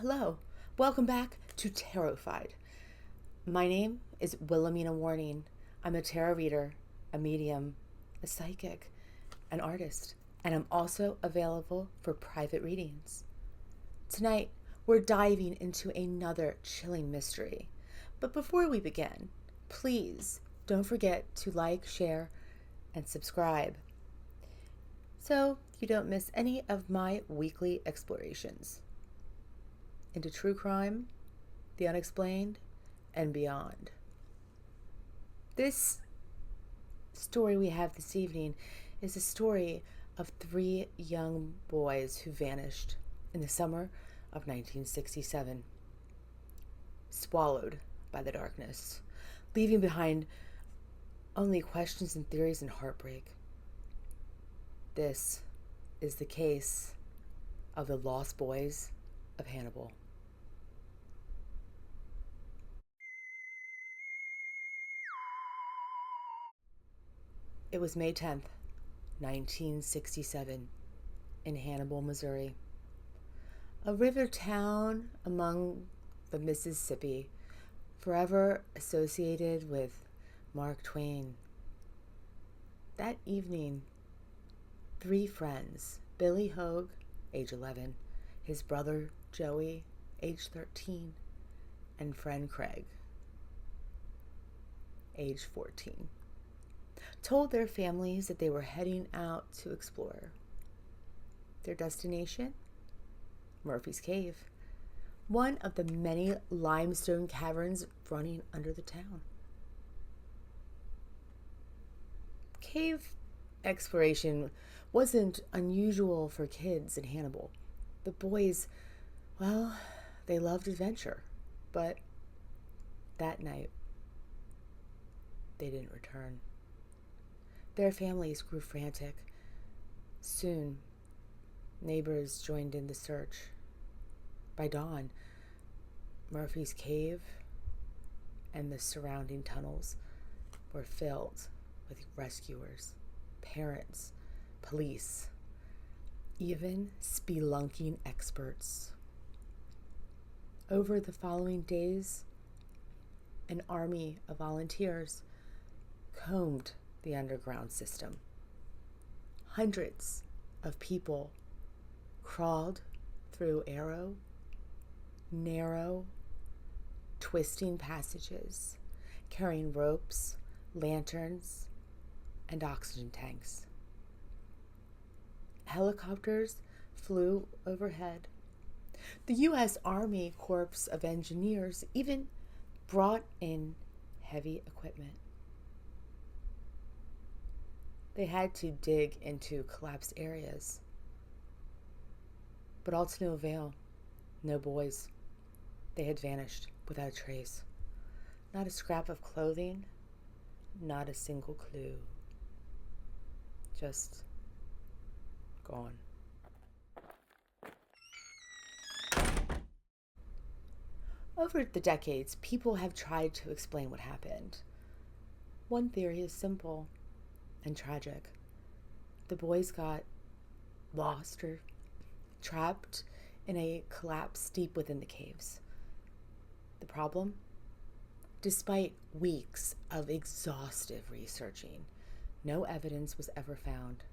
Hello, welcome back to Tarotfied. My name is Wilhelmina Warning. I'm a tarot reader, a medium, a psychic, an artist, and I'm also available for private readings. Tonight, we're diving into another chilling mystery. But before we begin, please don't forget to like, share, and subscribe so you don't miss any of my weekly explorations into true crime, the unexplained, and beyond. This story we have this evening is a story of three young boys who vanished in the summer of 1967, swallowed by the darkness, leaving behind only questions and theories and heartbreak. This is the case of the Lost Boys of Hannibal. It was May 10th, 1967, in Hannibal, Missouri, a river town among the Mississippi, forever associated with Mark Twain. That evening, three friends, Billy Hogue, age 11, his brother Joey, age 13, and friend Craig, age 14, told their families that they were heading out to explore. Their destination? Murphy's Cave, one of the many limestone caverns running under the town. Cave exploration wasn't unusual for kids in Hannibal. The boys, well, they loved adventure, but that night, they didn't return. Their families grew frantic. Soon, neighbors joined in the search. By dawn, Murphy's Cave and the surrounding tunnels were filled with rescuers, parents, police, even spelunking experts. Over the following days, an army of volunteers combed the underground system. Hundreds of people crawled through narrow, twisting passages, carrying ropes, lanterns, and oxygen tanks. Helicopters flew overhead. The U.S. Army Corps of Engineers even brought in heavy equipment. They had to dig into collapsed areas, but all to no avail. No boys. They had vanished without a trace. Not a scrap of clothing, not a single clue. Just gone. Over the decades, people have tried to explain what happened. One theory is simple and tragic. The boys got lost or trapped in a collapse deep within the caves. The problem? Despite weeks of exhaustive researching, no evidence was ever found.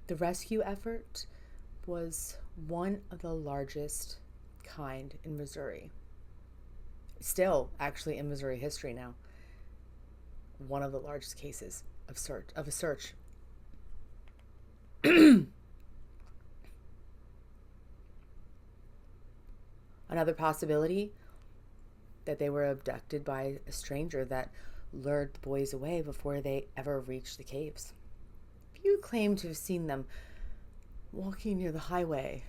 The rescue effort was one of the largest kind in Missouri. Still, actually, in Missouri history now. One of the largest cases of a search. Another possibility, that they were abducted by a stranger that lured the boys away before they ever reached the caves. Few claim to have seen them walking near the highway,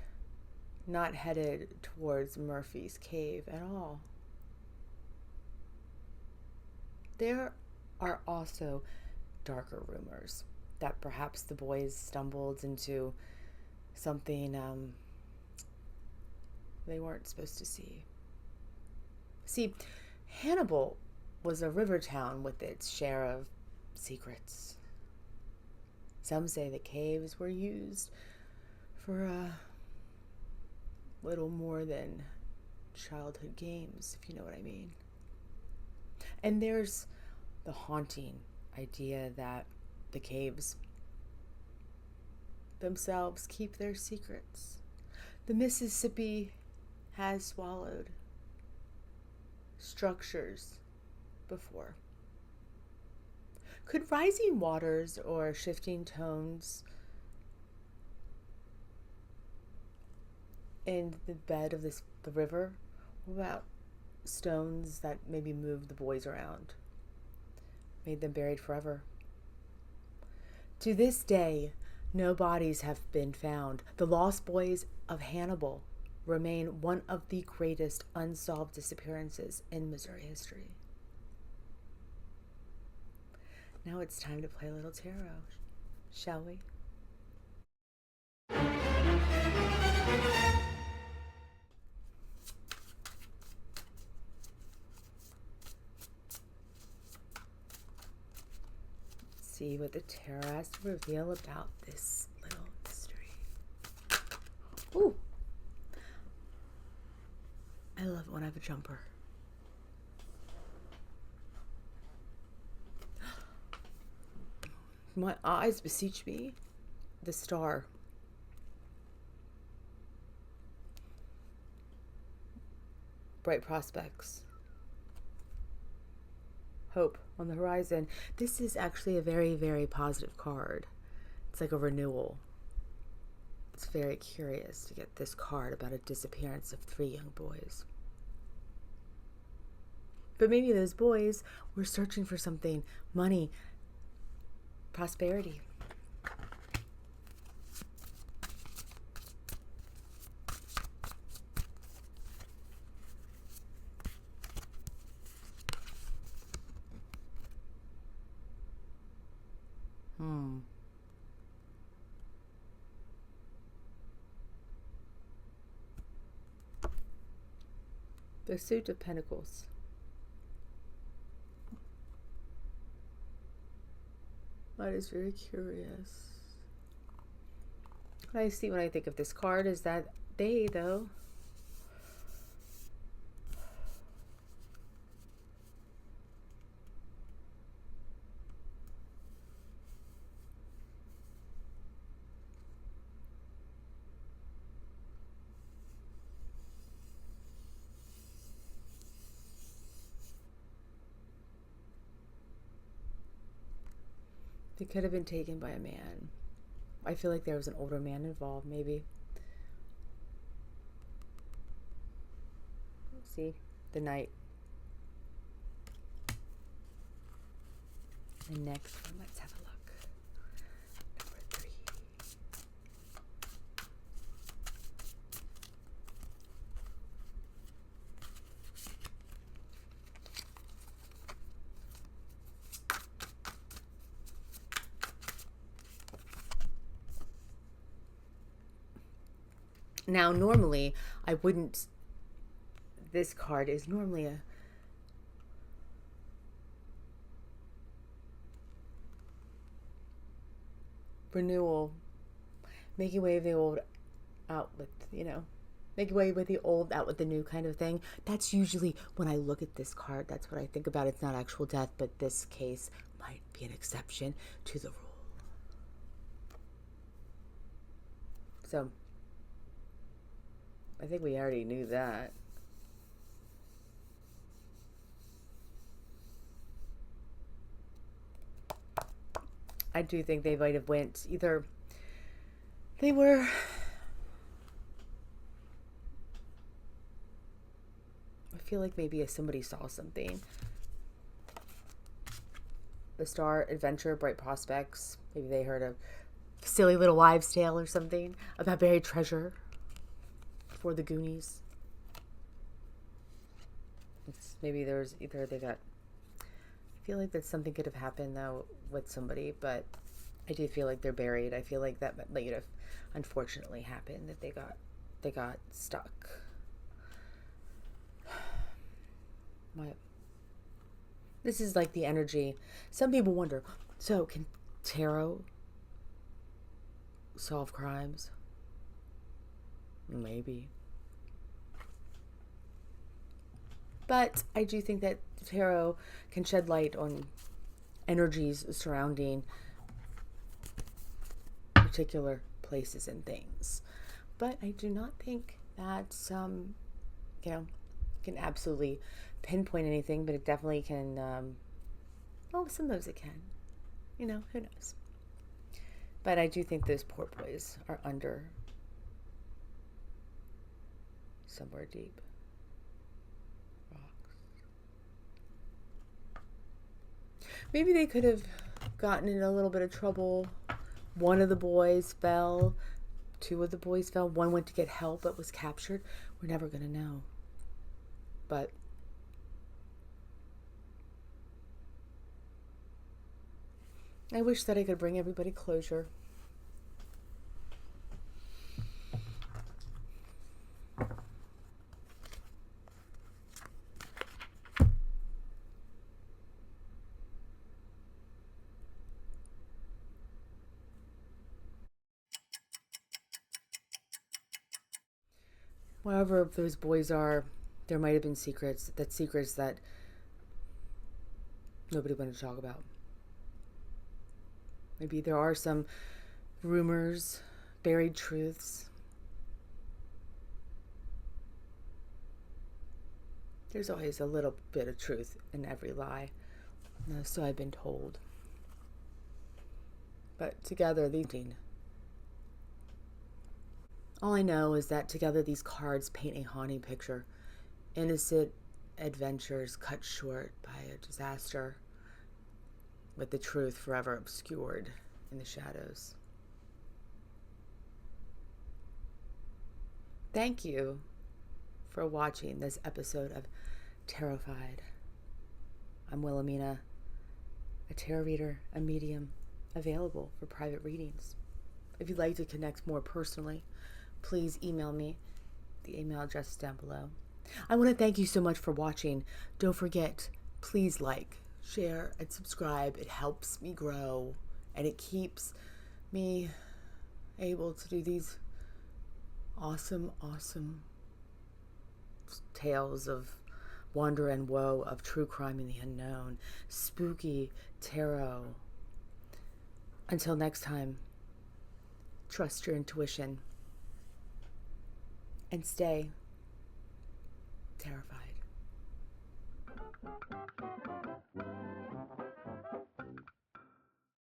not headed towards Murphy's Cave at all. There are also darker rumors that perhaps the boys stumbled into something they weren't supposed to see. See, Hannibal was a river town with its share of secrets. Some say the caves were used for little more than childhood games, if you know what I mean. And there's the haunting idea that the caves themselves keep their secrets. The Mississippi has swallowed structures before. Could rising waters or shifting tones in the bed of the river, what about stones that maybe moved the boys around, made them buried forever? To this day, no bodies have been found. The Lost Boys of Hannibal remain one of the greatest unsolved disappearances in Missouri history. Now it's time to play a little tarot, shall we? See what the tarot has to reveal about this little mystery. Ooh! I love it when I have a jumper. My eyes beseech me. The star. Bright prospects. Hope on the horizon. This is actually a very, very positive card. It's like a renewal. It's very curious to get this card about a disappearance of 3 young boys. But maybe those boys were searching for something, money, prosperity. The Suit of Pentacles. That is very curious. What I see when I think of this card is that they, though, they could have been taken by a man. I feel like there was an older man involved, maybe. Let's see, the Knight. The next one, let's have a look. Number 3. Now, normally, I wouldn't, this card is normally a renewal, making way of the old out with, making way with the old out with the new kind of thing. That's usually when I look at this card, that's what I think about. It's not actual death, but this case might be an exception to the rule. So, I think we already knew that. I do think they might have went either they were I feel like maybe if somebody saw something. The Star, adventure, bright prospects. Maybe they heard a silly little wives' tale or something about buried treasure for the Goonies. Maybe there's either they got. I feel like that something could have happened though with somebody, but I do feel like they're buried. I feel like that might have unfortunately happened, that they got stuck. This is like the energy. Some people wonder, so can tarot solve crimes? Maybe. But I do think that tarot can shed light on energies surrounding particular places and things. But I do not think that can absolutely pinpoint anything, but it definitely can, sometimes it can. Who knows? But I do think those poor boys are under somewhere deep rocks. Maybe they could have gotten in a little bit of trouble. One of the boys fell. Two of the boys fell. One went to get help but was captured. We're never going to know. But I wish that I could bring everybody closure. Wherever those boys are, there might have been secrets that nobody wanted to talk about. Maybe there are some rumors, buried truths. There's always a little bit of truth in every lie. So I've been told. But together, all I know is that together these cards paint a haunting picture. Innocent adventures cut short by a disaster, with the truth forever obscured in the shadows. Thank you for watching this episode of Tarotfied. I'm Wilhelmina, a tarot reader, a medium, available for private readings. If you'd like to connect more personally, please email me. The email address is down below. I want to thank you so much for watching. Don't forget, please like, share, and subscribe. It helps me grow, and it keeps me able to do these awesome tales of wonder and woe, of true crime and the unknown, spooky tarot. Until next time, trust your intuition and stay terrified.